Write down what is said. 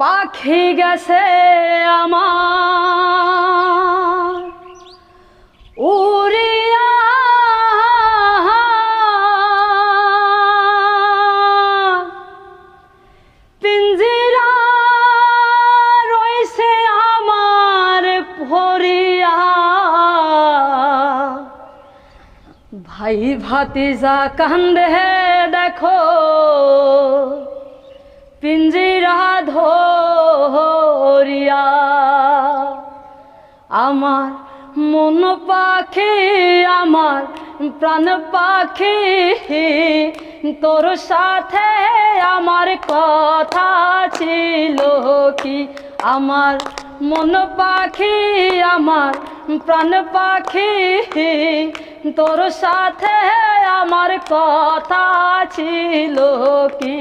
পাখি গেছে আমার উড়িয়া, পিঞ্জিরা রইছে আমার ভরিয়া। ভাই ভাতিজা কান্দে দেখো পিঞ্জিরা ধরিয়া। আমার মন পাখি আমার প্রাণ পাখি, তোর সাথে আমার কথা ছিল কি। আমার মন পাখি আমার প্রাণ পাখি, তোর সাথে আমার কথা ছিল কি।